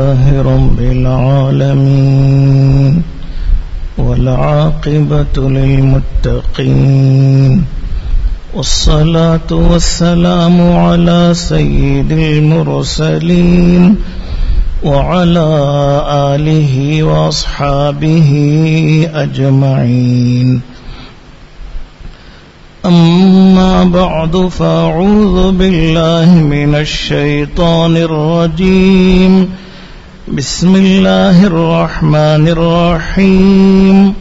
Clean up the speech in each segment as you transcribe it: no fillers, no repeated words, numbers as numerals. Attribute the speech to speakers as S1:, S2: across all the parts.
S1: لله رب العالمين والعاقبة للمتقين والصلاة والسلام على سيد المرسلين وعلى آله وأصحابه أجمعين أما بعد فأعوذ بالله من الشيطان الرجيم بسم الله الرحمن الرحيم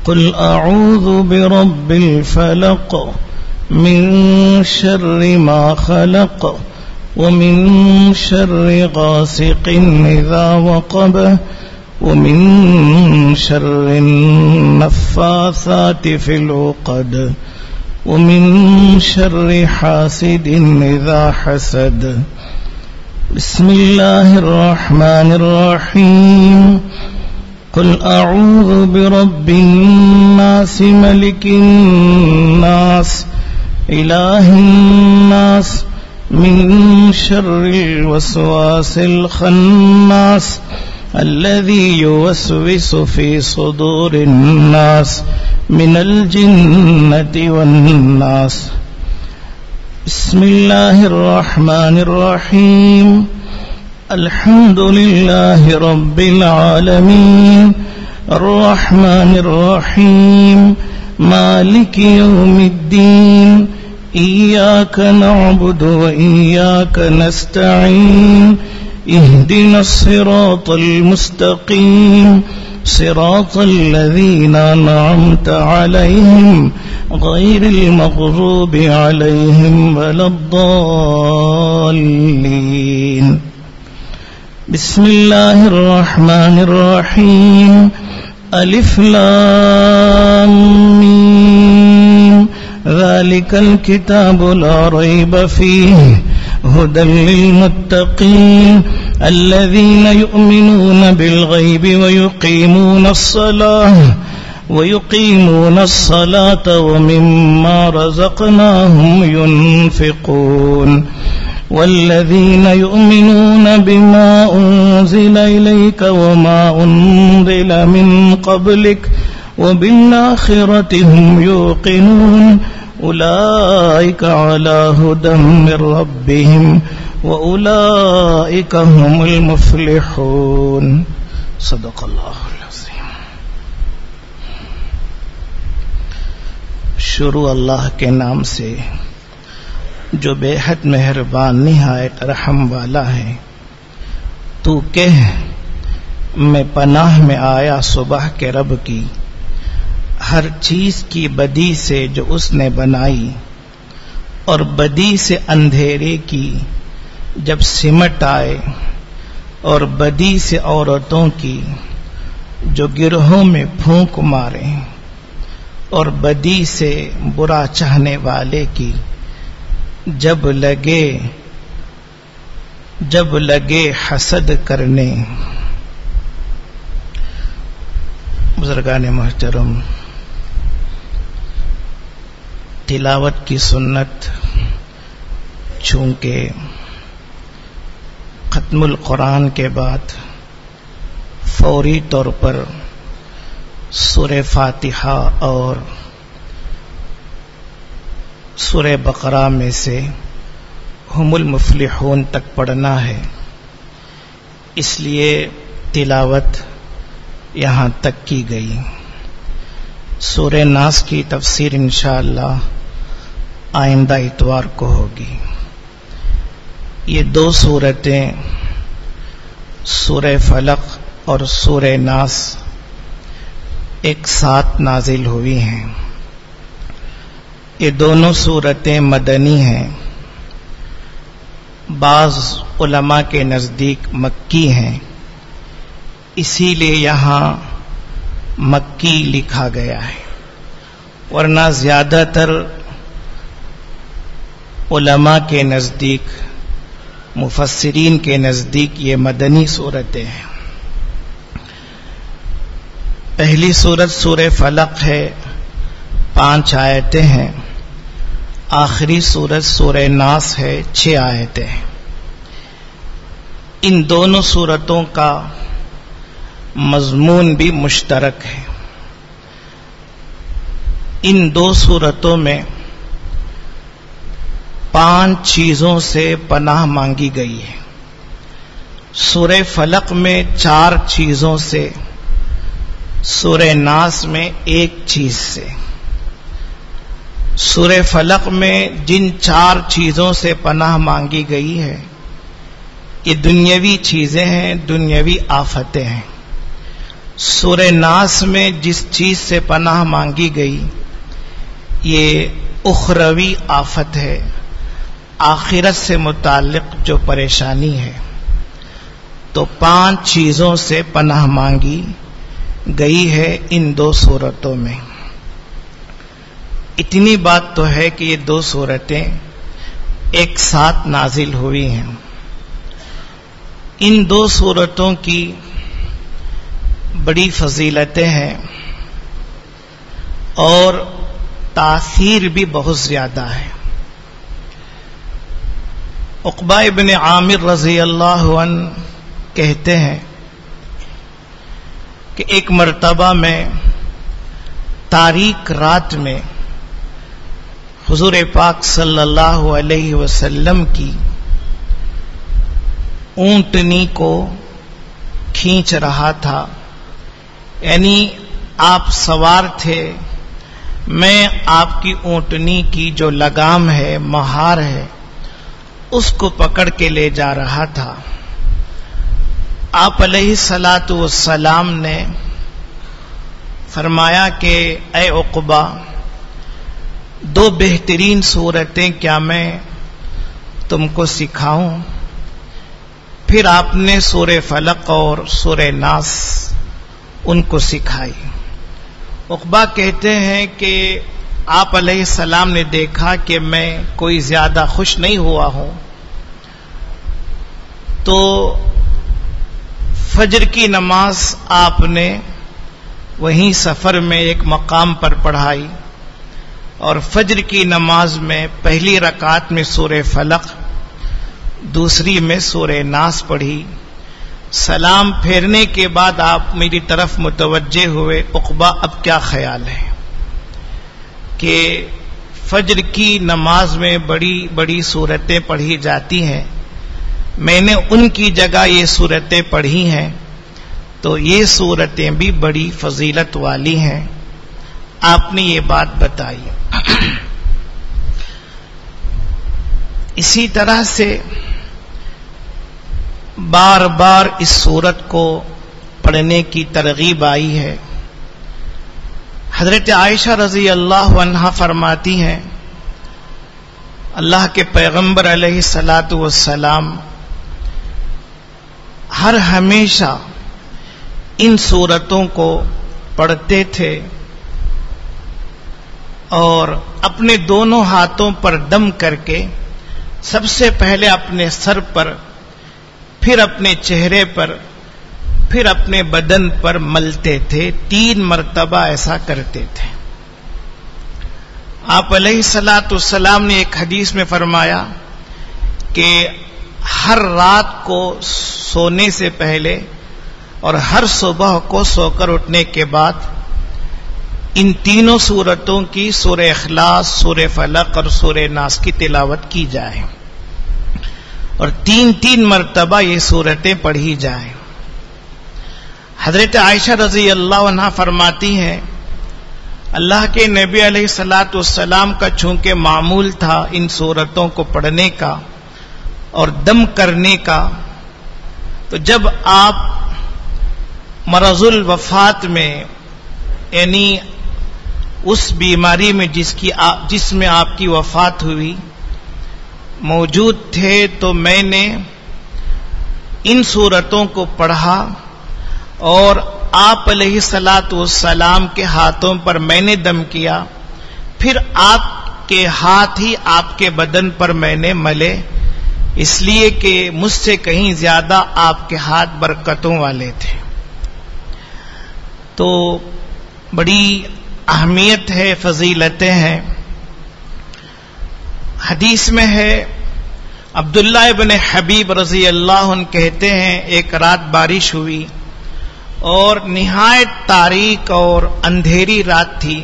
S1: قل أعوذ برب الفلق من شر ما خلق ومن شر غاسق إذا وقب ومن شر النفاثات في العقد ومن شر حاسد إذا حسد بسم الله الرحمن الرحيم قل أعوذ برب الناس ملك الناس إله الناس من شر الوسواس الخناس الذي يوسوس في صدور الناس من الجنة والناس بسم الله الرحمن الرحيم الحمد لله رب العالمين الرحمن الرحيم مالك يوم الدين إياك نعبد وإياك نستعين اهدنا الصراط المستقيم صراط الذين أنعمت عليهم غير المغضوب عليهم ولا الضالين بسم الله الرحمن الرحيم ألف لام ميم ذلك الكتاب لا ريب فيه هدى للمتقين الذين يؤمنون بالغيب ويقيمون الصلاة ومما رزقناهم ينفقون والذين يؤمنون بما أنزل إليك وما أنزل من قبلك وبالآخرة هم يوقنون أولئك على هدى من ربهم وأولئك هم المفلحون صدق الله العظيم. شروع اللہ کے نام سے جو بے حد مہربان نہایت رحم والا ہے. تو کہہ میں پناہ میں آیا صبح کے رب کی ہر چیز کی بدی سے جو اس نے بنائی اور بدی سے اندھیرے کی جب سمٹ آئے اور بدی سے عورتوں کی جو گروہوں میں پھونک مارے اور بدی سے برا چاہنے والے کی جب لگے حسد کرنے. بزرگان محترم، تلاوت کی سنت چونکہ ختم القرآن کے بعد فوری طور پر سورہ فاتحہ اور سورہ بقرہ میں سے ہم المفلحون تک پڑھنا ہے، اس لیے تلاوت یہاں تک کی گئی. سورہ ناس کی تفسیر انشاءاللہ آئندہ اتوار کو ہوگی. یہ دو سورتیں سورہ فلق اور سورہ ناس ایک ساتھ نازل ہوئی ہیں. یہ دونوں سورتیں مدنی ہیں. بعض علماء کے نزدیک مکی ہیں، اسی لیے یہاں مکی لکھا گیا ہے، ورنہ زیادہ تر علماء کے نزدیک، مفسرین کے نزدیک یہ مدنی صورتیں ہیں. پہلی صورت سورہ فلق ہے، 5 آیتیں ہیں. آخری سورت سورہ ناس ہے، 6 آیتیں ہیں. ان دونوں صورتوں کا مضمون بھی مشترک ہے. ان دو صورتوں میں 5 چیزوں سے پناہ مانگی گئی ہے. سورہ فلق میں 4 چیزوں سے، سورہ ناس میں 1 چیز سے. سورہ فلق میں جن 4 چیزوں سے پناہ مانگی گئی ہے یہ دنیاوی چیزیں ہیں، دنیاوی آفتیں ہیں. سورہ ناس میں جس چیز سے پناہ مانگی گئی یہ اخروی آفت ہے، آخرت سے متعلق جو پریشانی ہے. تو 5 چیزوں سے پناہ مانگی گئی ہے ان 2 صورتوں میں. اتنی بات تو ہے کہ یہ 2 صورتیں ایک ساتھ نازل ہوئی ہیں. ان 2 صورتوں کی بڑی فضیلتیں ہیں اور تاثیر بھی بہت زیادہ ہے. عقبہ ابن عامر رضی اللہ عنہ کہتے ہیں کہ ایک مرتبہ میں تاریک رات میں حضور پاک صلی اللہ علیہ وسلم کی اونٹنی کو کھینچ رہا تھا. یعنی آپ سوار تھے، میں آپ کی اونٹنی کی جو لگام ہے، مہار ہے، اس کو پکڑ کے لے جا رہا تھا. آپ علیہ الصلاۃ والسلام نے فرمایا کہ اے عقبہ، 2 بہترین صورتیں کیا میں تم کو سکھاؤں؟ پھر آپ نے سورہ فلق اور سورہ ناس ان کو سکھائی. عقبہ کہتے ہیں کہ آپ علیہ السلام نے دیکھا کہ میں کوئی زیادہ خوش نہیں ہوا ہوں، تو فجر کی نماز آپ نے وہیں سفر میں ایک مقام پر پڑھائی اور فجر کی نماز میں پہلی رکعت میں سورہ فلق، دوسری میں سورہ ناس پڑھی. سلام پھیرنے کے بعد آپ میری طرف متوجہ ہوئے. عقبہ اب کیا خیال ہے کہ فجر کی نماز میں بڑی بڑی صورتیں پڑھی جاتی ہیں، میں نے ان کی جگہ یہ صورتیں پڑھی ہیں، تو یہ صورتیں بھی بڑی فضیلت والی ہیں. آپ نے یہ بات بتائی. اسی طرح سے بار بار اس صورت کو پڑھنے کی ترغیب آئی ہے. حضرت عائشہ رضی اللہ عنہا فرماتی ہیں اللہ کے پیغمبر علیہ الصلاۃ والسلام ہر ہمیشہ ان صورتوں کو پڑھتے تھے اور اپنے دونوں ہاتھوں پر دم کر کے سب سے پہلے اپنے سر پر، پھر اپنے چہرے پر، پھر اپنے بدن پر ملتے تھے. 3 مرتبہ ایسا کرتے تھے. آپ علیہ الصلاۃ والسلام نے ایک حدیث میں فرمایا کہ ہر رات کو سونے سے پہلے اور ہر صبح کو سو کر اٹھنے کے بعد ان تینوں صورتوں کی سورہ اخلاص، سورہ فلق اور سورہ ناس کی تلاوت کی جائے اور 3 مرتبہ یہ صورتیں پڑھی جائیں. حضرت عائشہ رضی اللہ عنہا فرماتی ہیں اللہ کے نبی علیہ الصلاۃ والسلام کا چونکہ معمول تھا ان صورتوں کو پڑھنے کا اور دم کرنے کا، تو جب آپ مرض الوفات میں، یعنی اس بیماری میں جس میں آپ کی وفات ہوئی، موجود تھے، تو میں نے ان صورتوں کو پڑھا اور آپ علیہ الصلاۃ والسلام کے ہاتھوں پر میں نے دم کیا، پھر آپ کے ہاتھ ہی آپ کے بدن پر میں نے ملے، اس لیے کہ مجھ سے کہیں زیادہ آپ کے ہاتھ برکتوں والے تھے. تو بڑی اہمیت ہے، فضیلتیں ہیں. حدیث میں ہے عبداللہ ابن حبیب رضی اللہ عنہ کہتے ہیں ایک رات بارش ہوئی اور نہایت تاریک اور اندھیری رات تھی.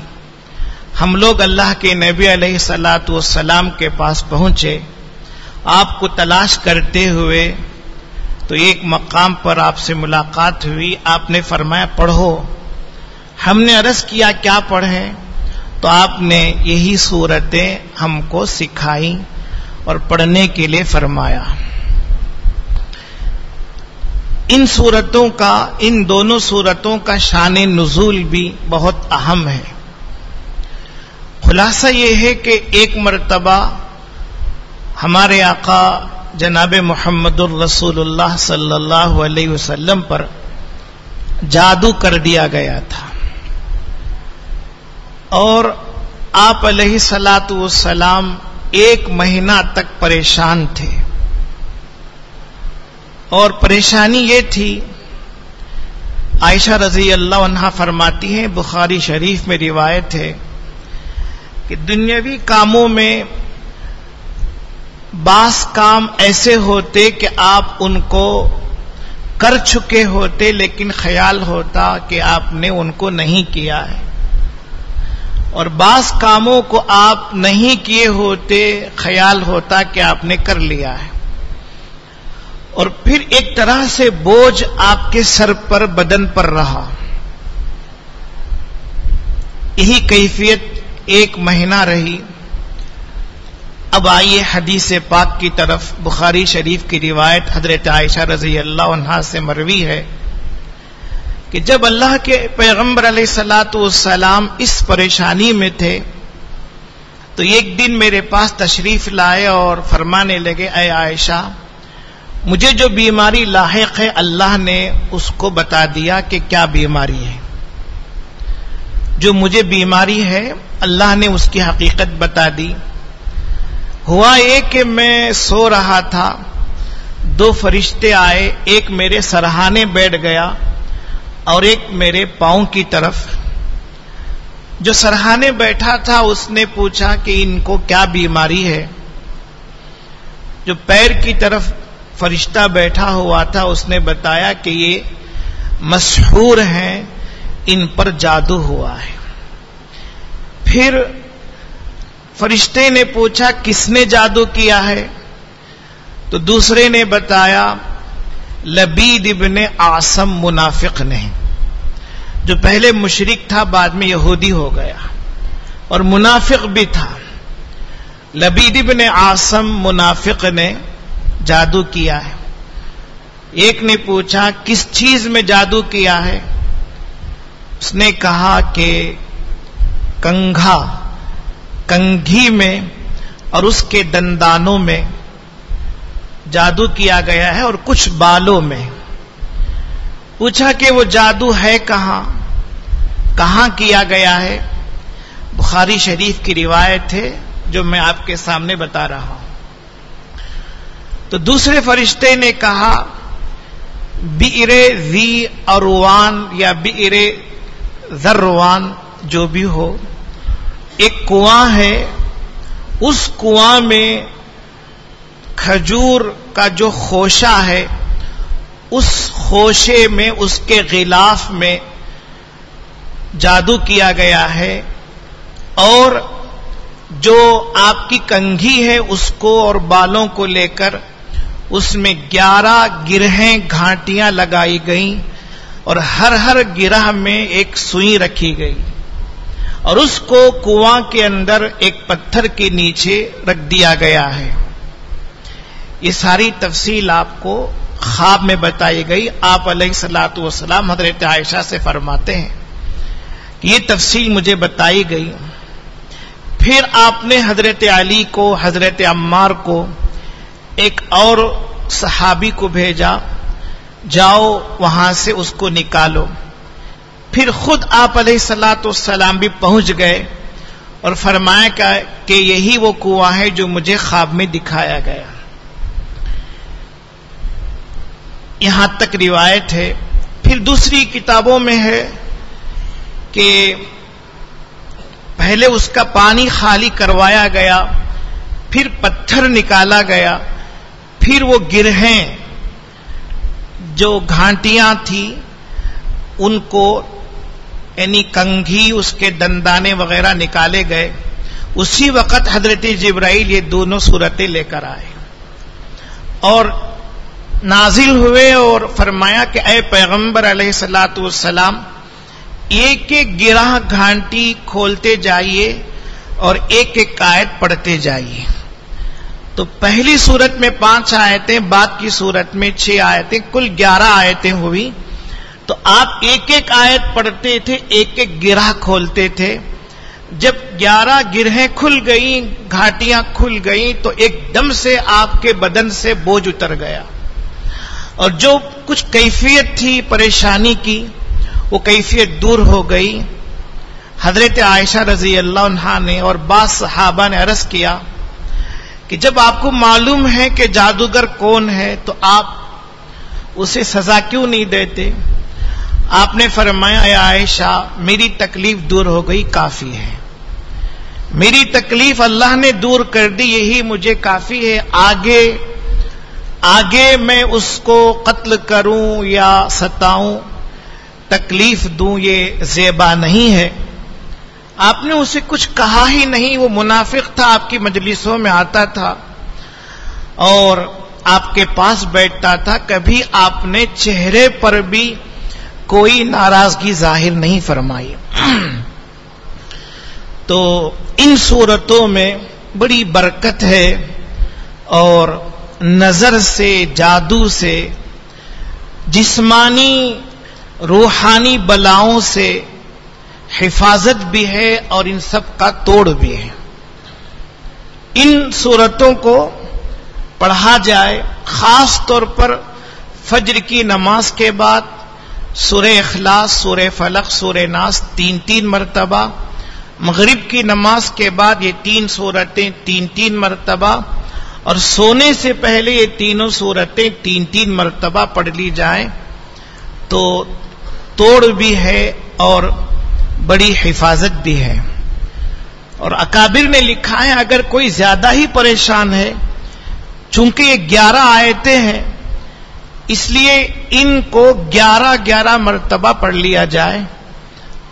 S1: ہم لوگ اللہ کے نبی علیہ الصلوۃ والسلام کے پاس پہنچے آپ کو تلاش کرتے ہوئے. تو ایک مقام پر آپ سے ملاقات ہوئی. آپ نے فرمایا پڑھو. ہم نے عرض کیا کیا پڑھیں؟ تو آپ نے یہی صورتیں ہم کو سکھائیں اور پڑھنے کے لیے فرمایا. ان دونوں صورتوں کا شان نزول بھی بہت اہم ہے. خلاصہ یہ ہے کہ ایک مرتبہ ہمارے آقا جناب محمد الرسول اللہ صلی اللہ علیہ وسلم پر جادو کر دیا گیا تھا اور آپ علیہ الصلوۃ والسلام 1 مہینہ تک پریشان تھے. اور پریشانی یہ تھی، عائشہ رضی اللہ عنہا فرماتی ہیں، بخاری شریف میں روایت ہے کہ دنیاوی کاموں میں بعض کام ایسے ہوتے کہ آپ ان کو کر چکے ہوتے لیکن خیال ہوتا کہ آپ نے ان کو نہیں کیا ہے، اور بعض کاموں کو آپ نہیں کیے ہوتے خیال ہوتا کہ آپ نے کر لیا ہے. اور پھر ایک طرح سے بوجھ آپ کے سر پر بدن پر رہا. یہی کیفیت 1 مہینہ رہی. اب آئیے حدیث پاک کی طرف. بخاری شریف کی روایت حضرت عائشہ رضی اللہ عنہا سے مروی ہے کہ جب اللہ کے پیغمبر علیہ الصلوۃ والسلام اس پریشانی میں تھے تو ایک دن میرے پاس تشریف لائے اور فرمانے لگے، اے عائشہ، مجھے جو بیماری لاحق ہے اللہ نے اس کو بتا دیا کہ کیا بیماری ہے. جو مجھے بیماری ہے اللہ نے اس کی حقیقت بتا دی. ہوا یہ کہ میں سو رہا تھا، 2 فرشتے آئے، ایک میرے سرہانے بیٹھ گیا اور ایک میرے پاؤں کی طرف. جو سرہانے بیٹھا تھا اس نے پوچھا کہ ان کو کیا بیماری ہے. جو پیر کی طرف فرشتہ بیٹھا ہوا تھا اس نے بتایا کہ یہ مسحور ہیں، ان پر جادو ہوا ہے. پھر فرشتے نے پوچھا کس نے جادو کیا ہے؟ تو دوسرے نے بتایا لبید ابن عاصم منافق نے، جو پہلے مشرک تھا بعد میں یہودی ہو گیا اور منافق بھی تھا. لبید ابن عاصم منافق نے جادو کیا ہے. ایک نے پوچھا کس چیز میں جادو کیا ہے؟ اس نے کہا کہ کنگھی میں اور اس کے دندانوں میں جادو کیا گیا ہے اور کچھ بالوں میں. پوچھا کہ وہ جادو ہے کہاں کیا گیا ہے؟ بخاری شریف کی روایت ہے جو میں آپ کے سامنے بتا رہا ہوں. تو دوسرے فرشتے نے کہا بئر ذی اروان یا بئر ذروان جو بھی ہو، ایک کنواں ہے، اس کنواں میں کھجور کا جو خوشہ ہے اس خوشے میں، اس کے غلاف میں جادو کیا گیا ہے، اور جو آپ کی کنگھی ہے اس کو اور بالوں کو لے کر اس میں 11 گرہیں گھانٹیاں لگائی گئیں اور ہر گرہ میں ایک سوئی رکھی گئی اور اس کو کنواں کے اندر ایک پتھر کے نیچے رکھ دیا گیا ہے. یہ ساری تفصیل آپ کو خواب میں بتائی گئی. آپ علیہ الصلوۃ والسلام حضرت عائشہ سے فرماتے ہیں کہ یہ تفصیل مجھے بتائی گئی. پھر آپ نے حضرت علی کو، حضرت عمار کو، ایک اور صحابی کو بھیجا، جاؤ وہاں سے اس کو نکالو. پھر خود آپ علیہ الصلوۃ والسلام بھی پہنچ گئے اور فرمایا کہ یہی وہ کنواں ہے جو مجھے خواب میں دکھایا گیا. یہاں تک روایت ہے. پھر دوسری کتابوں میں ہے کہ پہلے اس کا پانی خالی کروایا گیا، پھر پتھر نکالا گیا، پھر وہ گرہیں جو گھانٹیاں تھی ان کو یعنی کنگھی اس کے دندانے وغیرہ نکالے گئے. اسی وقت حضرت جبرائیل یہ دونوں صورتیں لے کر آئے اور نازل ہوئے اور فرمایا کہ اے پیغمبر علیہ الصلوۃ والسلام ایک ایک گرہ گھانٹی کھولتے جائیے اور ایک ایک آیت پڑھتے جائیے. تو پہلی صورت میں 5 آیتیں، بعد کی صورت میں 6 آیتیں، کل 11 آیتیں ہوئی. تو آپ ایک ایک آیت پڑھتے تھے، ایک ایک گرہ کھولتے تھے. جب 11 گرہیں کھل گئیں، گھاٹیاں کھل گئیں تو ایک دم سے آپ کے بدن سے بوجھ اتر گیا اور جو کچھ کیفیت تھی پریشانی کی وہ کیفیت دور ہو گئی. حضرت عائشہ رضی اللہ عنہا نے اور بعض صحابہ نے عرض کیا کہ جب آپ کو معلوم ہے کہ جادوگر کون ہے تو آپ اسے سزا کیوں نہیں دیتے؟ آپ نے فرمایا اے عائشہ میری تکلیف دور ہو گئی، کافی ہے. میری تکلیف اللہ نے دور کر دی، یہی مجھے کافی ہے. آگے میں اس کو قتل کروں یا ستاؤں، تکلیف دوں، یہ زیبا نہیں ہے. آپ نے اسے کچھ کہا ہی نہیں. وہ منافق تھا، آپ کی مجلسوں میں آتا تھا اور آپ کے پاس بیٹھتا تھا. کبھی آپ نے چہرے پر بھی کوئی ناراضگی ظاہر نہیں فرمائی. تو ان صورتوں میں بڑی برکت ہے اور نظر سے، جادو سے، جسمانی روحانی بلاؤں سے حفاظت بھی ہے اور ان سب کا توڑ بھی ہے. ان صورتوں کو پڑھا جائے، خاص طور پر فجر کی نماز کے بعد سورہ اخلاص، سورہ فلق، سورہ ناس 3 مرتبہ، مغرب کی نماز کے بعد یہ 3 صورتیں 3 مرتبہ، اور سونے سے پہلے یہ تینوں صورتیں 3 مرتبہ پڑھ لی جائیں تو توڑ بھی ہے اور بڑی حفاظت بھی ہے. اور اکابر نے لکھا ہے اگر کوئی زیادہ ہی پریشان ہے، چونکہ یہ 11 آیتیں ہیں اس لیے ان کو 11 مرتبہ پڑھ لیا جائے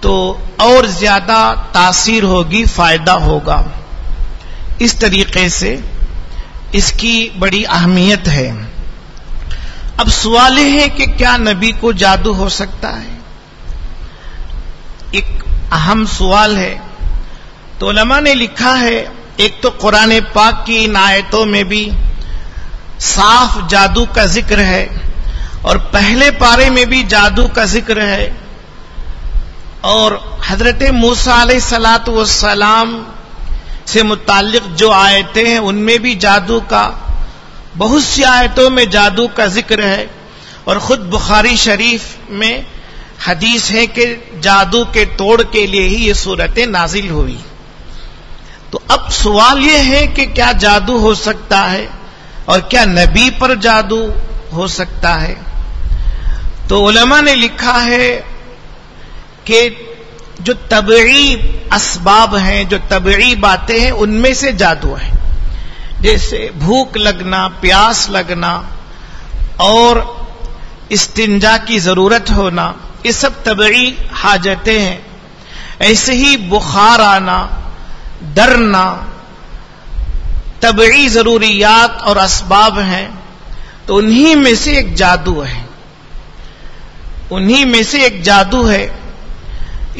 S1: تو اور زیادہ تاثیر ہوگی، فائدہ ہوگا. اس طریقے سے اس کی بڑی اہمیت ہے. اب سوال یہ ہے کہ کیا نبی کو جادو ہو سکتا ہے؟ ایک اہم سوال ہے. تو علماء نے لکھا ہے ایک تو قرآن پاک کی ان آیتوں میں بھی صاف جادو کا ذکر ہے اور پہلے پارے میں بھی جادو کا ذکر ہے، اور حضرت موسیٰ علیہ الصلاۃ والسلام سے متعلق جو آیتیں ہیں ان میں بھی جادو کا، بہت سی آیتوں میں جادو کا ذکر ہے. اور خود بخاری شریف میں حدیث ہے کہ جادو کے توڑ کے لیے ہی یہ صورتیں نازل ہوئی. تو اب سوال یہ ہے کہ کیا جادو ہو سکتا ہے اور کیا نبی پر جادو ہو سکتا ہے؟ تو علماء نے لکھا ہے کہ جو طبعی اسباب ہیں، جو طبعی باتیں ہیں ان میں سے جادو ہے. جیسے بھوک لگنا، پیاس لگنا اور استنجا کی ضرورت ہونا، یہ سب طبعی حاجتیں ہیں. ایسے ہی بخار آنا، ڈرنا، طبعی ضروریات اور اسباب ہیں. تو انہی میں سے ایک جادو ہے، انہی میں سے ایک جادو ہے.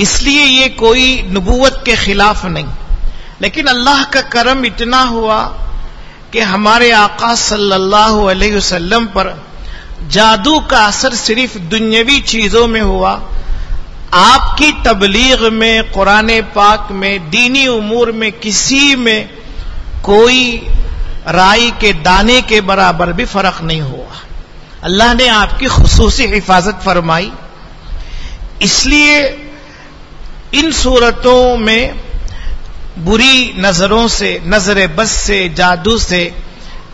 S1: اس لیے یہ کوئی نبوت کے خلاف نہیں، لیکن اللہ کا کرم اتنا ہوا کہ ہمارے آقا صلی اللہ علیہ وسلم پر جادو کا اثر صرف دنیاوی چیزوں میں ہوا. آپ کی تبلیغ میں، قرآن پاک میں، دینی امور میں کسی میں کوئی رائی کے دانے کے برابر بھی فرق نہیں ہوا. اللہ نے آپ کی خصوصی حفاظت فرمائی. اس لیے ان صورتوں میں بری نظروں سے، نظر بد سے، جادو سے،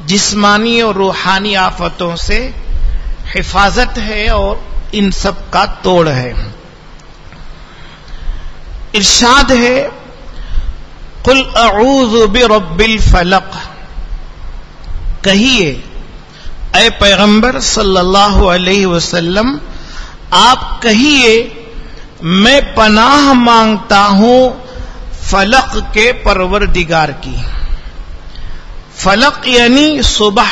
S1: جسمانی اور روحانی آفتوں سے حفاظت ہے اور ان سب کا توڑ ہے. ارشاد ہے قل اعوذ برب الفلق، کہیے اے پیغمبر صلی اللہ علیہ وسلم آپ کہیے میں پناہ مانگتا ہوں فلق کے پروردگار کی. فلق یعنی صبح،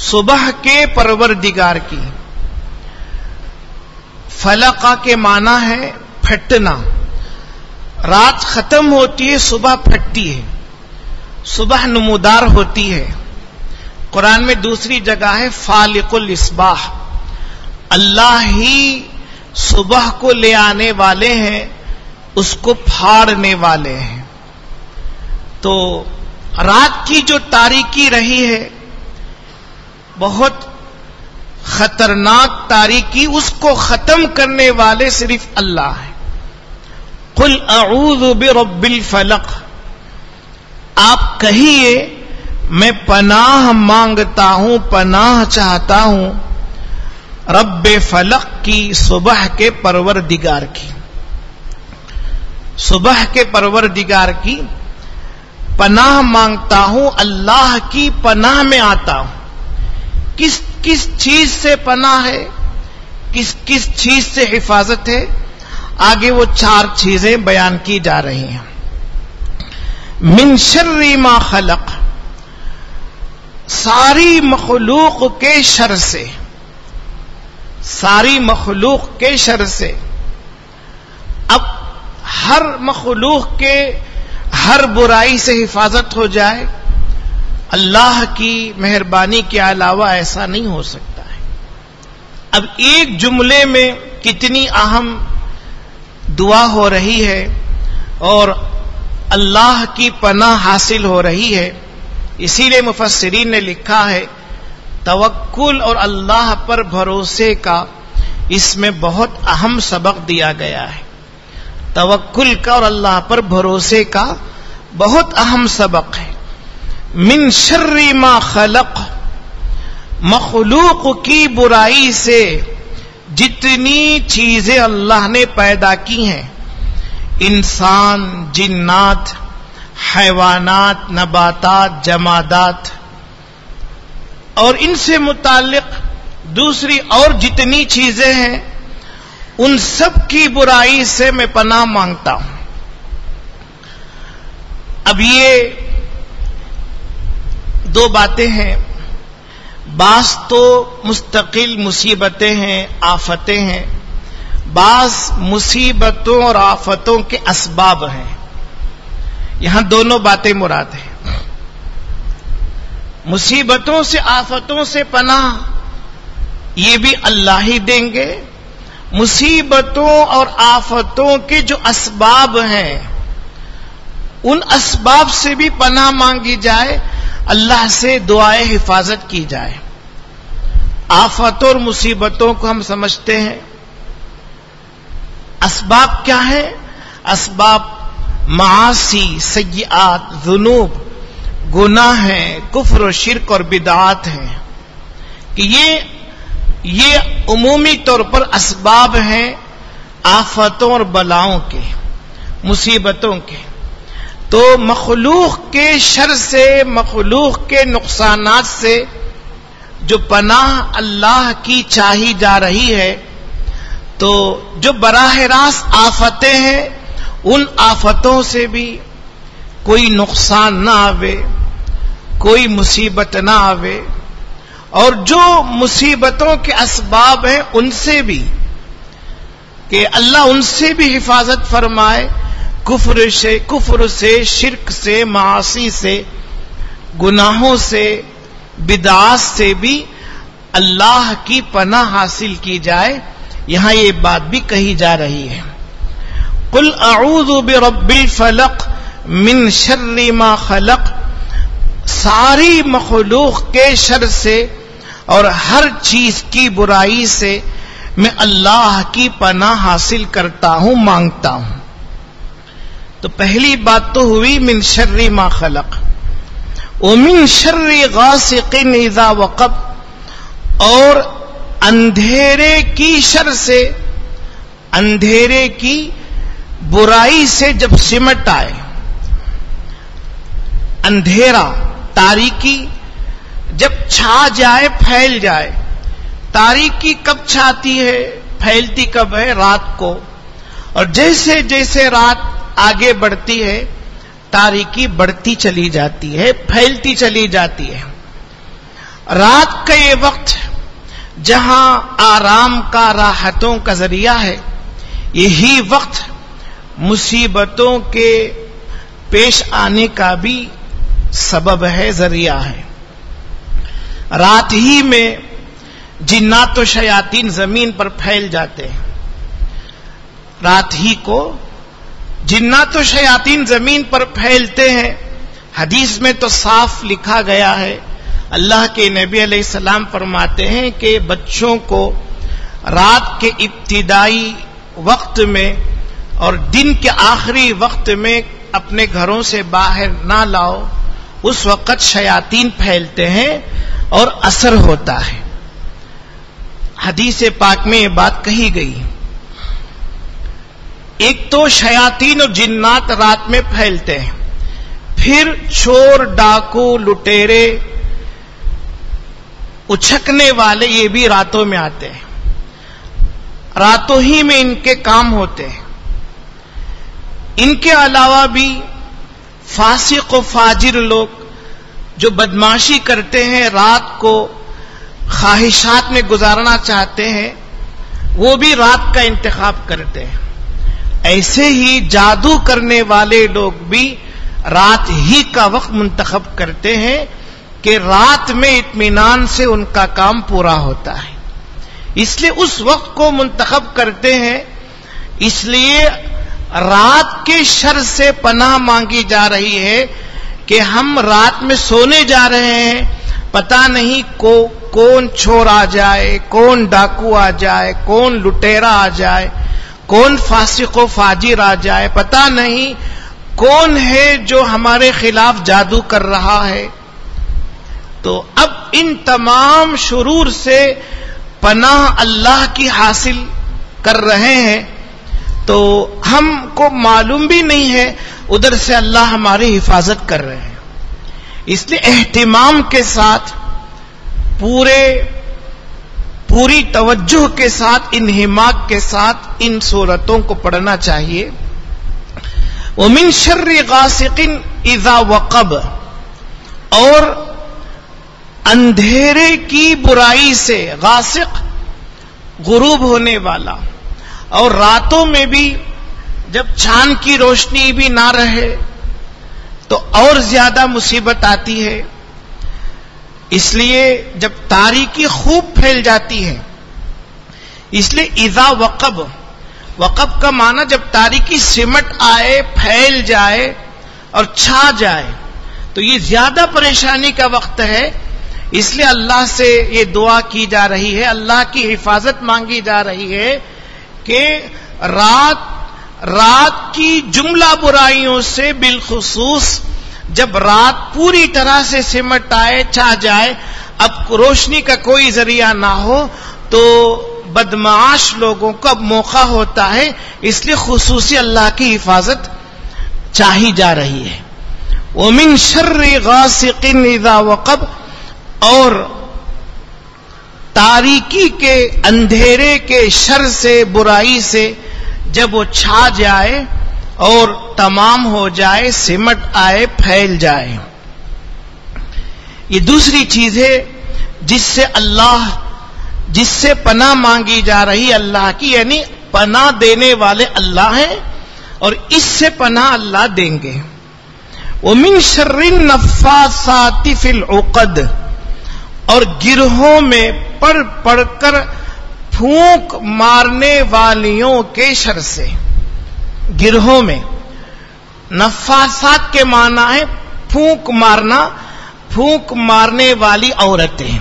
S1: صبح کے پروردگار کی. فلقہ کے معنی ہے پھٹنا. رات ختم ہوتی ہے، صبح پھٹتی ہے، صبح نمودار ہوتی ہے. قرآن میں دوسری جگہ ہے فالق الاصباح، اللہ ہی صبح کو لے آنے والے ہیں، اس کو پھاڑنے والے ہیں. تو رات کی جو تاریکی رہی ہے، بہت خطرناک تاریکی، اس کو ختم کرنے والے صرف اللہ ہے. قل اعوذ برب الفلق، آپ کہیے میں پناہ مانگتا ہوں، پناہ چاہتا ہوں رب فلق کی، صبح کے پروردگار کی. صبح کے پروردگار کی پناہ مانگتا ہوں، اللہ کی پناہ میں آتا ہوں. کس کس چیز سے پناہ ہے، کس کس چیز سے حفاظت ہے، آگے وہ 4 چیزیں بیان کی جا رہی ہیں. من شر ما خلق، ساری مخلوق کے شر سے، ساری مخلوق کے شر سے. اب ہر مخلوق کے ہر برائی سے حفاظت ہو جائے، اللہ کی مہربانی کے علاوہ ایسا نہیں ہو سکتا ہے. اب ایک جملے میں کتنی اہم دعا ہو رہی ہے اور اللہ کی پناہ حاصل ہو رہی ہے. اسی لیے مفسرین نے لکھا ہے توکل اور اللہ پر بھروسے کا اس میں بہت اہم سبق دیا گیا ہے. توکل کا اور اللہ پر بھروسے کا بہت اہم سبق ہے. من شر ما خلق، مخلوق کی برائی سے جتنی چیزیں اللہ نے پیدا کی ہیں، انسان، جنات، حیوانات، نباتات، جمادات، اور ان سے متعلق دوسری اور جتنی چیزیں ہیں، ان سب کی برائی سے میں پناہ مانگتا ہوں. اب یہ 2 باتیں ہیں. بعض تو مستقل مصیبتیں ہیں، آفتیں ہیں، بعض مصیبتوں اور آفتوں کے اسباب ہیں. یہاں دونوں باتیں مراد ہیں. مصیبتوں سے، آفتوں سے پناہ یہ بھی اللہ ہی دیں گے. مصیبتوں اور آفتوں کے جو اسباب ہیں، ان اسباب سے بھی پناہ مانگی جائے، اللہ سے دعائے حفاظت کی جائے. آفتوں اور مصیبتوں کو ہم سمجھتے ہیں. اسباب کیا ہیں؟ اسباب معاصی، سیئات، ذنوب، گناہ ہیں، کفر و شرک اور بدعات ہیں کہ یہ عمومی طور پر اسباب ہیں آفتوں اور بلاؤں کے، مصیبتوں کے. تو مخلوق کے شر سے، مخلوق کے نقصانات سے جو پناہ اللہ کی چاہی جا رہی ہے، تو جو براہ راست آفتیں ہیں، ان آفتوں سے بھی کوئی نقصان نہ آوے، کوئی مصیبت نہ آوے. اور جو مصیبتوں کے اسباب ہیں ان سے بھی کہ اللہ ان سے بھی حفاظت فرمائے، کفر سے، شرک سے، معاصی سے، گناہوں سے، بدعات سے بھی اللہ کی پناہ حاصل کی جائے. یہاں یہ بات بھی کہی جا رہی ہے. قل اعوذ برب الفلق من شر ما خلق، ساری مخلوق کے شر سے اور ہر چیز کی برائی سے میں اللہ کی پناہ حاصل کرتا ہوں، مانگتا ہوں. تو پہلی بات تو ہوئی من شر ما خلق. ومن شر غاسق اذا وقب، اور اندھیرے کی شر سے، اندھیرے کی برائی سے جب سمٹ آئے. اندھیرا، تاریکی جب چھا جائے پھیل جائے. تاریکی کب چھاتی ہے پھیلتی کب ہے؟ رات کو. اور جیسے جیسے رات آگے بڑھتی ہے تاریکی بڑھتی چلی جاتی ہے، پھیلتی چلی جاتی ہے. رات کا یہ وقت جہاں آرام کا، راحتوں کا ذریعہ ہے، یہی وقت مصیبتوں کے پیش آنے کا بھی سبب ہے، ذریعہ ہے. رات ہی میں جنات و شیاطین زمین پر پھیل جاتے ہیں. رات ہی کو جنات و شیاطین زمین پر پھیلتے ہیں. حدیث میں تو صاف لکھا گیا ہے، اللہ کے نبی علیہ السلام فرماتے ہیں کہ بچوں کو رات کے ابتدائی وقت میں اور دن کے آخری وقت میں اپنے گھروں سے باہر نہ لاؤ. اس وقت شیاطین پھیلتے ہیں اور اثر ہوتا ہے. حدیث پاک میں یہ بات کہی گئی. ایک تو شیاطین اور جنات رات میں پھیلتے ہیں، پھر چور، ڈاکو، لٹیرے، اچھکنے والے یہ بھی راتوں میں آتے ہیں. راتوں ہی میں ان کے کام ہوتے ہیں. ان کے علاوہ بھی فاسق و فاجر لوگ جو بدماشی کرتے ہیں، رات کو خواہشات میں گزارنا چاہتے ہیں، وہ بھی رات کا انتخاب کرتے ہیں. ایسے ہی جادو کرنے والے لوگ بھی رات ہی کا وقت منتخب کرتے ہیں کہ رات میں اطمینان سے ان کا کام پورا ہوتا ہے. اس لیے اس وقت کو منتخب کرتے ہیں. اس لیے رات کے شر سے پناہ مانگی جا رہی ہے کہ ہم رات میں سونے جا رہے ہیں، پتہ نہیں کون چور آ جائے، کون ڈاکو آ جائے، کون لٹیرا آ جائے، کون فاسق و فاجر آ جائے، پتہ نہیں کون ہے جو ہمارے خلاف جادو کر رہا ہے. تو اب ان تمام شرور سے پناہ اللہ کی حاصل کر رہے ہیں. تو ہم کو معلوم بھی نہیں ہے ادھر سے اللہ ہماری حفاظت کر رہے ہیں. اس لیے اہتمام کے ساتھ پوری توجہ کے ساتھ، انہماک کے ساتھ ان سورتوں کو پڑھنا چاہیے. وَمِن شَرِّ غَاسِقٍ إِذَا وَقَبَ، اور اندھیرے کی برائی سے، غاسق غروب ہونے والا. اور راتوں میں بھی جب چاند کی روشنی بھی نہ رہے تو اور زیادہ مصیبت آتی ہے. اس لیے جب تاریکی خوب پھیل جاتی ہے، اس لیے اذا وقب، وقب کا معنی جب تاریکی سمٹ آئے، پھیل جائے اور چھا جائے تو یہ زیادہ پریشانی کا وقت ہے. اس لیے اللہ سے یہ دعا کی جا رہی ہے، اللہ کی حفاظت مانگی جا رہی ہے کہ رات کی جملہ برائیوں سے، بالخصوص جب رات پوری طرح سے سمٹ آئے، چھا جائے، اب روشنی کا کوئی ذریعہ نہ ہو تو بدمعاش لوگوں کو اب موقع ہوتا ہے. اس لیے خصوصی اللہ کی حفاظت چاہی جا رہی ہے. وَمِن شَرِّ غَاسِقٍ إِذَا وَقَبَ، اور تاریکی کے، اندھیرے کے شر سے، برائی سے جب وہ چھا جائے اور تمام ہو جائے، سمٹ آئے، پھیل جائے. یہ دوسری چیز ہے جس سے پناہ مانگی جا رہی اللہ کی، یعنی پناہ دینے والے اللہ ہیں اور اس سے پناہ اللہ دیں گے. وَمِن شَرِّ النَّفَّاثَاتِ فِي الْعُقَدِ، اور گرہوں میں پڑھ کر پھونک مارنے والیوں کے شر سے. گرہوں میں، نفاثات کے معنی ہے پھونک مارنا، پھونک مارنے والی عورتیں.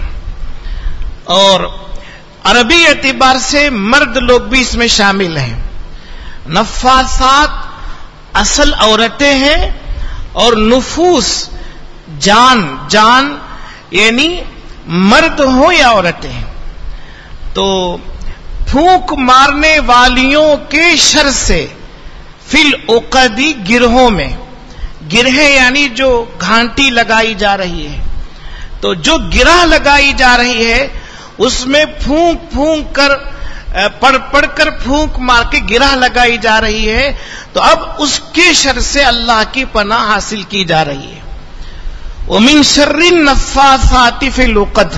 S1: اور عربی اعتبار سے مرد لوگ بھی اس میں شامل ہیں. نفاثات اصل عورتیں ہیں اور نفوس جان یعنی مرد ہو یا عورتیں. تو پھونک مارنے والیوں کے شر سے، فی العقدی، گرہوں میں. گرہیں یعنی جو گھانٹی لگائی جا رہی ہے. تو جو گرہ لگائی جا رہی ہے اس میں پھونک پھونک کر پڑھ کر پھونک مار کے گرہ لگائی جا رہی ہے، تو اب اس کے شر سے اللہ کی پناہ حاصل کی جا رہی ہے۔ وَمِن شَرِّ النَّفَّاثَاتِ فِي الْعُقَدِ،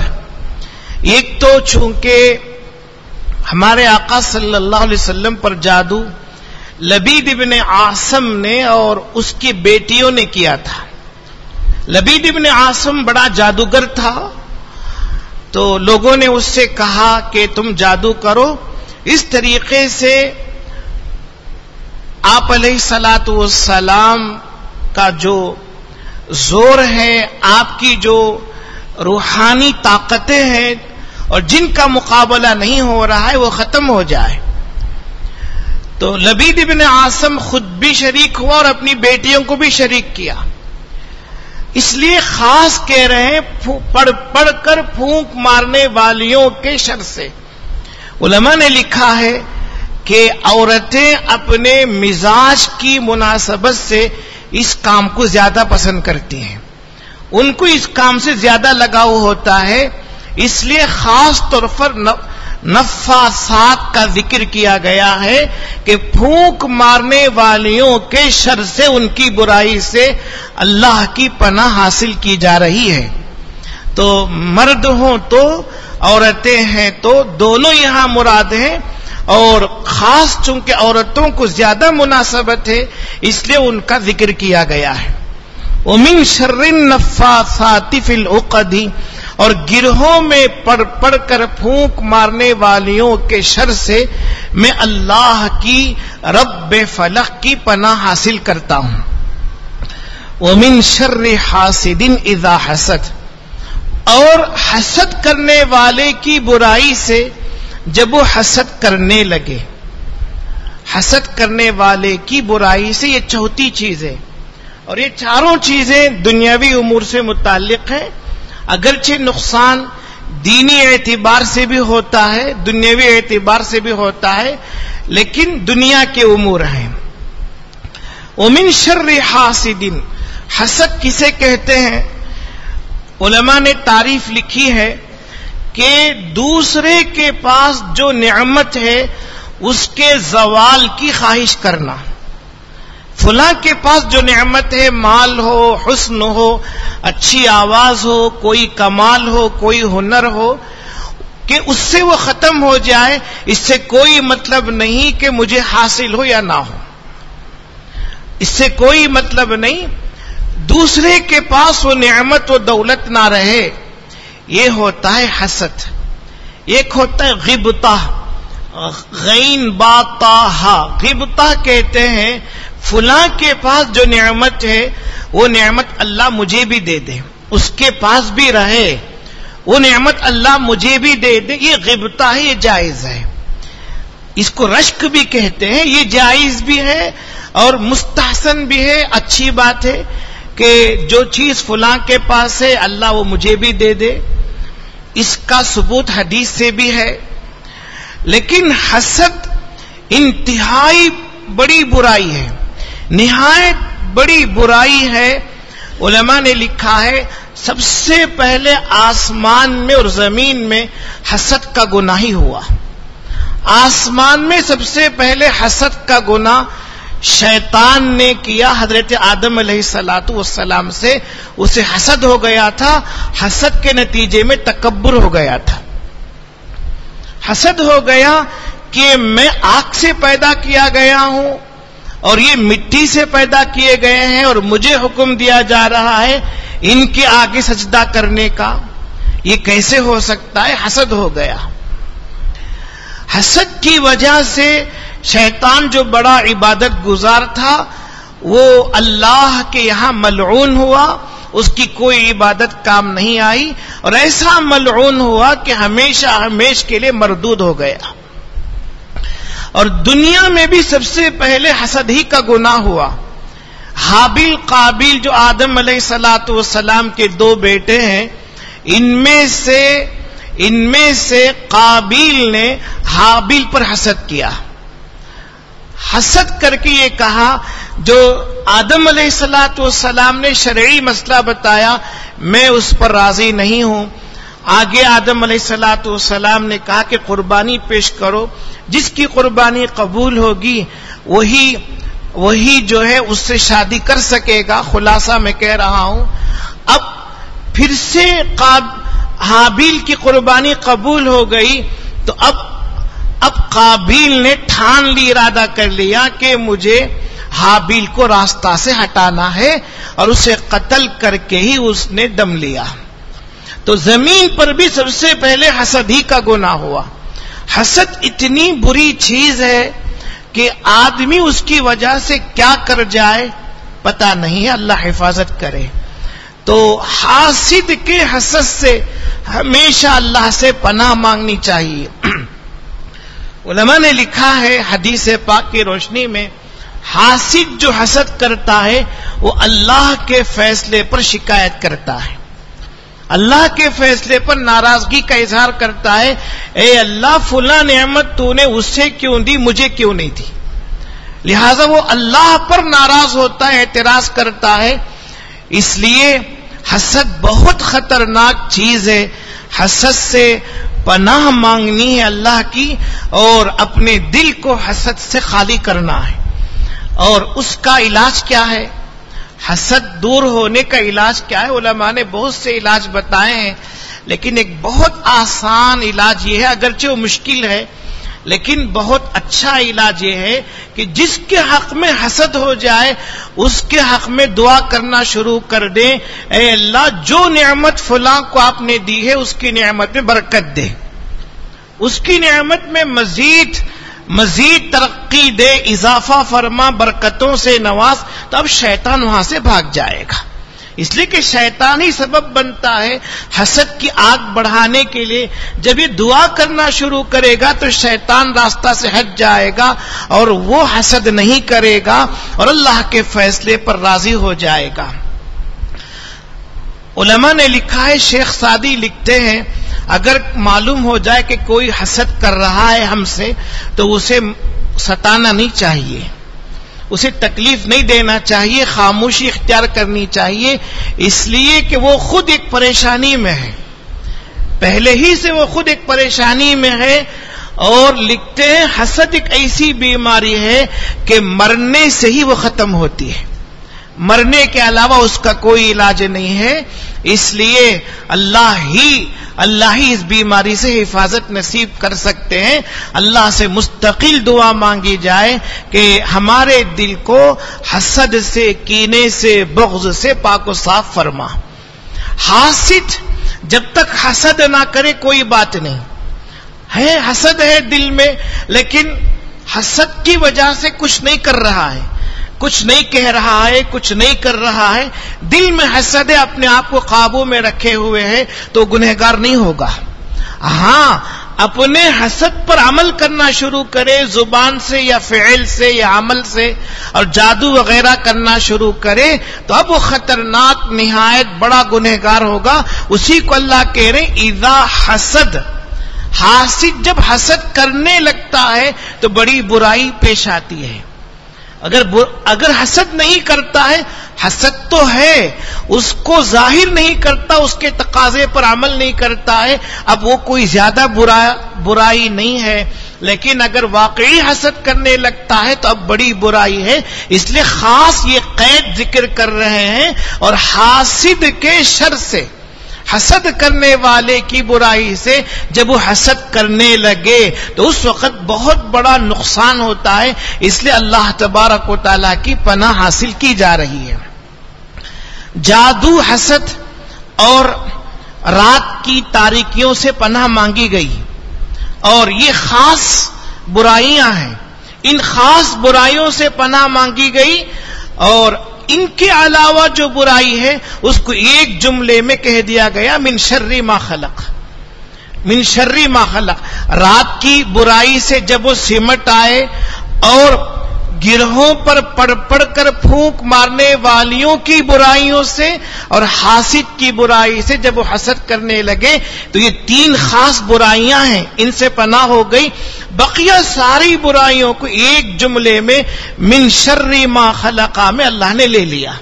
S1: ایک تو چونکہ ہمارے آقا صلی اللہ علیہ وسلم پر جادو لبید ابن عاصم نے اور اس کی بیٹیوں نے کیا تھا۔ لبید ابن عاصم بڑا جادوگر تھا، تو لوگوں نے اس سے کہا کہ تم جادو کرو، اس طریقے سے آپ علیہ الصلاۃ والسلام کا جو زور ہے، آپ کی جو روحانی طاقتیں ہیں اور جن کا مقابلہ نہیں ہو رہا ہے وہ ختم ہو جائے۔ تو لبید ابن عاصم خود بھی شریک ہوا اور اپنی بیٹیوں کو بھی شریک کیا۔ اس لیے خاص کہہ رہے ہیں پڑھ کر پھونک مارنے والیوں کے شر سے۔ علماء نے لکھا ہے کہ عورتیں اپنے مزاج کی مناسبت سے اس کام کو زیادہ پسند کرتی ہیں، ان کو اس کام سے زیادہ لگاؤ ہوتا ہے، اس لیے خاص طور پر نفاثات کا ذکر کیا گیا ہے کہ پھونک مارنے والیوں کے شر سے، ان کی برائی سے اللہ کی پناہ حاصل کی جا رہی ہے۔ تو مرد ہوں تو عورتیں ہیں تو دونوں یہاں مراد ہیں، اور خاص چونکہ عورتوں کو زیادہ مناسبت ہے اس لیے ان کا ذکر کیا گیا ہے۔ وَمِن شَرِّ النَّفَّاثَاتِ فِي الْعُقَدِ، اور گرہوں میں پڑھ کر پھونک مارنے والیوں کے شر سے میں اللہ کی رب فلق کی پناہ حاصل کرتا ہوں۔ وَمِن شَرِّ حَاسِدٍ إِذَا حَسَدَ، اور حسد کرنے والے کی برائی سے جب وہ حسد کرنے لگے۔ حسد کرنے والے کی برائی سے یہ چوتھی چیز ہے، اور یہ چاروں چیزیں دنیاوی امور سے متعلق ہیں، اگرچہ نقصان دینی اعتبار سے بھی ہوتا ہے، دنیاوی اعتبار سے بھی ہوتا ہے، لیکن دنیا کے امور ہیں۔ وَمِن شَرِّ حَاسِدٍ، حسد کسے کہتے ہیں؟ علماء نے تعریف لکھی ہے کہ دوسرے کے پاس جو نعمت ہے اس کے زوال کی خواہش کرنا۔ فلاں کے پاس جو نعمت ہے، مال ہو، حسن ہو، اچھی آواز ہو، کوئی کمال ہو، کوئی ہنر ہو، کہ اس سے وہ ختم ہو جائے، اس سے کوئی مطلب نہیں کہ مجھے حاصل ہو یا نہ ہو، اس سے کوئی مطلب نہیں۔ دوسرے کے پاس وہ نعمت و دولت نہ رہے، یہ ہوتا ہے حسد۔ ایک ہوتا ہے غبطہ، غین با تا ہا، غبطہ کہتے ہیں فلاں کے پاس جو نعمت ہے وہ نعمت اللہ مجھے بھی دے دے، اس کے پاس بھی رہے، وہ نعمت اللہ مجھے بھی دے دے، یہ غبطہ ہے، یہ جائز ہے۔ اس کو رشک بھی کہتے ہیں، یہ جائز بھی ہے اور مستحسن بھی ہے، اچھی بات ہے کہ جو چیز فلاں کے پاس ہے اللہ وہ مجھے بھی دے دے، اس کا ثبوت حدیث سے بھی ہے۔ لیکن حسد انتہائی بڑی برائی ہے، نہایت بڑی برائی ہے۔ علماء نے لکھا ہے سب سے پہلے آسمان میں اور زمین میں حسد کا گناہ ہی ہوا۔ آسمان میں سب سے پہلے حسد کا گناہ شیطان نے کیا حضرت آدم علیہ السلام سے، اسے حسد ہو گیا تھا، حسد کے نتیجے میں تکبر ہو گیا تھا۔ حسد ہو گیا کہ میں آگ سے پیدا کیا گیا ہوں اور یہ مٹی سے پیدا کیے گئے ہیں اور مجھے حکم دیا جا رہا ہے ان کے آگے سجدہ کرنے کا، یہ کیسے ہو سکتا ہے؟ حسد ہو گیا۔ حسد کی وجہ سے شیطان جو بڑا عبادت گزار تھا وہ اللہ کے یہاں ملعون ہوا، اس کی کوئی عبادت کام نہیں آئی، اور ایسا ملعون ہوا کہ ہمیشہ ہمیشہ کے لیے مردود ہو گیا۔ اور دنیا میں بھی سب سے پہلے حسد ہی کا گناہ ہوا۔ حابیل قابیل جو آدم علیہ السلام کے دو بیٹے ہیں، ان میں سے قابیل نے حابیل پر حسد کیا، حسد کر کے یہ کہا جو آدم علیہ السلام نے شرعی مسئلہ بتایا میں اس پر راضی نہیں ہوں. آگے آدم علیہ السلام نے کہا کہ قربانی پیش کرو، جس کی قربانی قبول ہوگی وہی جو ہے اس سے شادی کر سکے گا. خلاصہ میں کہہ رہا ہوں، اب پھر سے حابیل کی قربانی قبول ہو گئی تو اب قابیل نے ٹھان لی، ارادہ کر لیا کہ مجھے حابیل کو راستہ سے ہٹانا ہے اور اسے قتل کر کے ہی اس نے دم لیا. تو زمین پر بھی سب سے پہلے حسد ہی کا گناہ ہوا. حسد اتنی بری چیز ہے کہ آدمی اس کی وجہ سے کیا کر جائے پتہ نہیں ہے، اللہ حفاظت کرے. تو حاسد کے حسد سے ہمیشہ اللہ سے پناہ مانگنی چاہیے. علماء نے لکھا ہے حدیث پاک کی روشنی میں، حاسد جو حسد کرتا ہے وہ اللہ کے فیصلے پر شکایت کرتا ہے، اللہ کے فیصلے پر ناراضگی کا اظہار کرتا ہے. اے اللہ فلاں نعمت تو نے اس سے کیوں دی، مجھے کیوں نہیں دی. لہذا وہ اللہ پر ناراض ہوتا ہے، اعتراض کرتا ہے. اس لیے حسد بہت خطرناک چیز ہے. حسد سے پناہ مانگنی ہے اللہ کی، اور اپنے دل کو حسد سے خالی کرنا ہے. اور اس کا علاج کیا ہے؟ حسد دور ہونے کا علاج کیا ہے؟ علماء نے بہت سے علاج بتائے ہیں، لیکن ایک بہت آسان علاج یہ ہے، اگرچہ وہ مشکل ہے لیکن بہت اچھا علاج یہ ہے کہ جس کے حق میں حسد ہو جائے اس کے حق میں دعا کرنا شروع کر دیں. اے اللہ جو نعمت فلاں کو آپ نے دی ہے اس کی نعمت میں برکت دے، اس کی نعمت میں مزید ترقی دے، اضافہ فرما، برکتوں سے نواز. تو اب شیطان وہاں سے بھاگ جائے گا، اس لیے کہ شیطان ہی سبب بنتا ہے حسد کی آگ بڑھانے کے لیے. جب یہ دعا کرنا شروع کرے گا تو شیطان راستہ سے ہٹ جائے گا اور وہ حسد نہیں کرے گا اور اللہ کے فیصلے پر راضی ہو جائے گا. علماء نے لکھا ہے، شیخ سعدی لکھتے ہیں، اگر معلوم ہو جائے کہ کوئی حسد کر رہا ہے ہم سے تو اسے ستانا نہیں چاہیے، اسے تکلیف نہیں دینا چاہیے، خاموشی اختیار کرنی چاہیے، اس لیے کہ وہ خود ایک پریشانی میں ہے، پہلے ہی سے وہ خود ایک پریشانی میں ہے. اور لکھتے ہیں حسد ایک ایسی بیماری ہے کہ مرنے سے ہی وہ ختم ہوتی ہے، مرنے کے علاوہ اس کا کوئی علاج نہیں ہے. اس لیے اللہ ہی اس بیماری سے حفاظت نصیب کر سکتے ہیں. اللہ سے مستقل دعا مانگی جائے کہ ہمارے دل کو حسد سے، کینے سے، بغض سے پاک و صاف فرما. حاسد جب تک حسد نہ کرے کوئی بات نہیں ہے، حسد ہے دل میں لیکن حسد کی وجہ سے کچھ نہیں کر رہا ہے، کچھ نہیں کہہ رہا ہے، کچھ نہیں کر رہا ہے، دل میں حسد ہے، اپنے آپ کو قابو میں رکھے ہوئے ہے تو گنہگار نہیں ہوگا. ہاں اپنے حسد پر عمل کرنا شروع کرے، زبان سے یا فعل سے یا عمل سے، اور جادو وغیرہ کرنا شروع کرے تو اب وہ خطرناک نہایت بڑا گنہگار ہوگا. اسی کو اللہ کہہ رہے اذا حسد، حاسد جب حسد کرنے لگتا ہے تو بڑی برائی پیش آتی ہے. اگر حسد نہیں کرتا ہے، حسد تو ہے، اس کو ظاہر نہیں کرتا، اس کے تقاضے پر عمل نہیں کرتا ہے، اب وہ کوئی زیادہ برائی نہیں ہے. لیکن اگر واقعی حسد کرنے لگتا ہے تو اب بڑی برائی ہے. اس لیے خاص یہ قید ذکر کر رہے ہیں. اور حاسد کے شر سے، حسد کرنے والے کی برائی سے جب وہ حسد کرنے لگے تو اس وقت بہت بڑا نقصان ہوتا ہے. اس لیے اللہ تبارک و تعالیٰ کی پناہ حاصل کی جا رہی ہے. جادو، حسد اور رات کی تاریکیوں سے پناہ مانگی گئی، اور یہ خاص برائیاں ہیں، ان خاص برائیوں سے پناہ مانگی گئی. اور ان کے علاوہ جو برائی ہے اس کو ایک جملے میں کہہ دیا گیا من شر ما خلق، من شر ما خلق. رات کی برائی سے جب وہ سمٹ آئے اور گرہوں پر پڑھ پڑھ کر پھونک مارنے والیوں کی برائیوں سے اور حاسد کی برائی سے جب وہ حسد کرنے لگے تو یہ 3 خاص برائیاں ہیں، ان سے پناہ ہو گئی. بقیہ ساری برائیوں کو ایک جملے میں من شر ما خلقا میں اللہ نے لے لیا.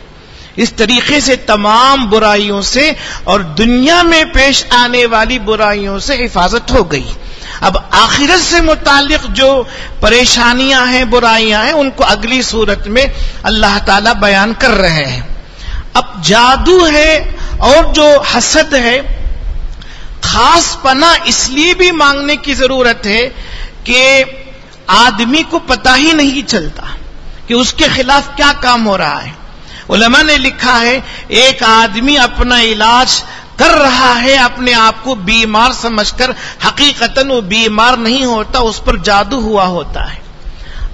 S1: اس طریقے سے تمام برائیوں سے اور دنیا میں پیش آنے والی برائیوں سے حفاظت ہو گئی. اب آخرت سے متعلق جو پریشانیاں ہیں، برائیاں ہیں، ان کو اگلی صورت میں اللہ تعالی بیان کر رہے ہیں. اب جادو ہے اور جو حسد ہے، خاص پناہ اس لیے بھی مانگنے کی ضرورت ہے کہ آدمی کو پتہ ہی نہیں چلتا کہ اس کے خلاف کیا کام ہو رہا ہے. علماء نے لکھا ہے ایک آدمی اپنا علاج کر رہا ہے اپنے آپ کو بیمار سمجھ کر، حقیقتاً وہ بیمار نہیں ہوتا، اس پر جادو ہوا ہوتا ہے.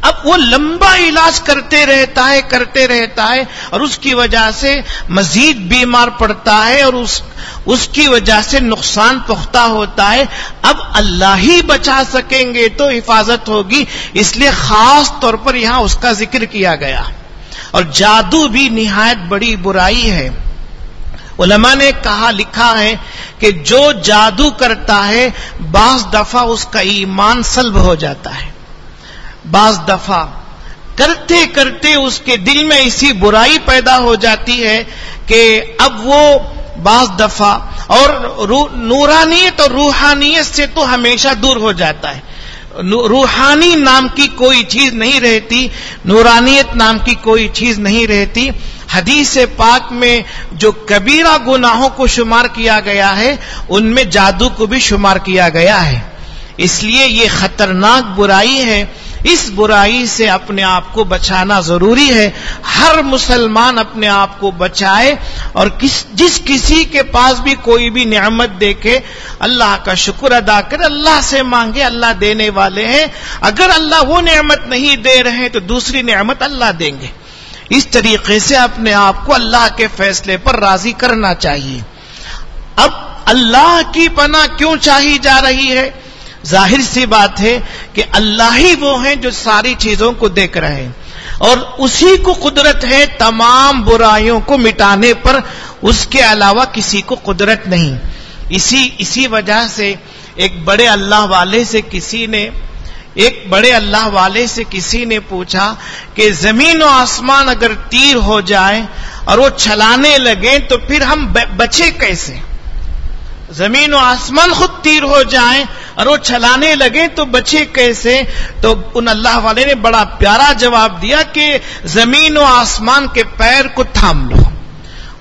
S1: اب وہ لمبا علاج کرتے رہتا ہے اور اس کی وجہ سے مزید بیمار پڑتا ہے اور اس کی وجہ سے نقصان پختہ ہوتا ہے. اب اللہ ہی بچا سکیں گے تو حفاظت ہوگی، اس لیے خاص طور پر یہاں اس کا ذکر کیا گیا. اور جادو بھی نہایت بڑی برائی ہے. علماء نے لکھا ہے کہ جو جادو کرتا ہے بعض دفعہ اس کا ایمان سلب ہو جاتا ہے، بعض دفعہ کرتے کرتے اس کے دل میں ایسی برائی پیدا ہو جاتی ہے کہ اب وہ بعض دفعہ اور نورانیت اور روحانیت سے تو ہمیشہ دور ہو جاتا ہے. روحانی نام کی کوئی چیز نہیں رہتی، نورانیت نام کی کوئی چیز نہیں رہتی. حدیث پاک میں جو کبیرہ گناہوں کو شمار کیا گیا ہے ان میں جادو کو بھی شمار کیا گیا ہے. اس لیے یہ خطرناک برائی ہے. اس برائی سے اپنے آپ کو بچانا ضروری ہے. ہر مسلمان اپنے آپ کو بچائے اور جس کسی کے پاس بھی کوئی بھی نعمت دیکھے اللہ کا شکر ادا کرے، اللہ سے مانگے، اللہ دینے والے ہیں. اگر اللہ وہ نعمت نہیں دے رہے تو دوسری نعمت اللہ دیں گے. اس طریقے سے اپنے آپ کو اللہ کے فیصلے پر راضی کرنا چاہیے. اب اللہ کی پناہ کیوں چاہی جا رہی ہے؟ ظاہر سی بات ہے کہ اللہ ہی وہ ہیں جو ساری چیزوں کو دیکھ رہے ہیں اور اسی کو قدرت ہے تمام برائیوں کو مٹانے پر، اس کے علاوہ کسی کو قدرت نہیں. اسی وجہ سے ایک بڑے اللہ والے سے کسی نے پوچھا کہ زمین و آسمان اگر تیر ہو جائے اور وہ چھلانے لگے تو پھر ہم بچے کیسے؟ زمین و آسمان خود تیر ہو جائیں اور وہ چھلانے لگے تو بچے کیسے؟ تو ان اللہ والے نے بڑا پیارا جواب دیا کہ زمین و آسمان کے پیر کو تھام لو،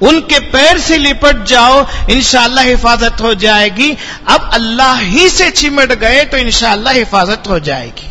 S1: ان کے پیر سے لپٹ جاؤ، انشاءاللہ حفاظت ہو جائے گی. اب اللہ ہی سے چمٹ گئے تو انشاءاللہ حفاظت ہو جائے گی.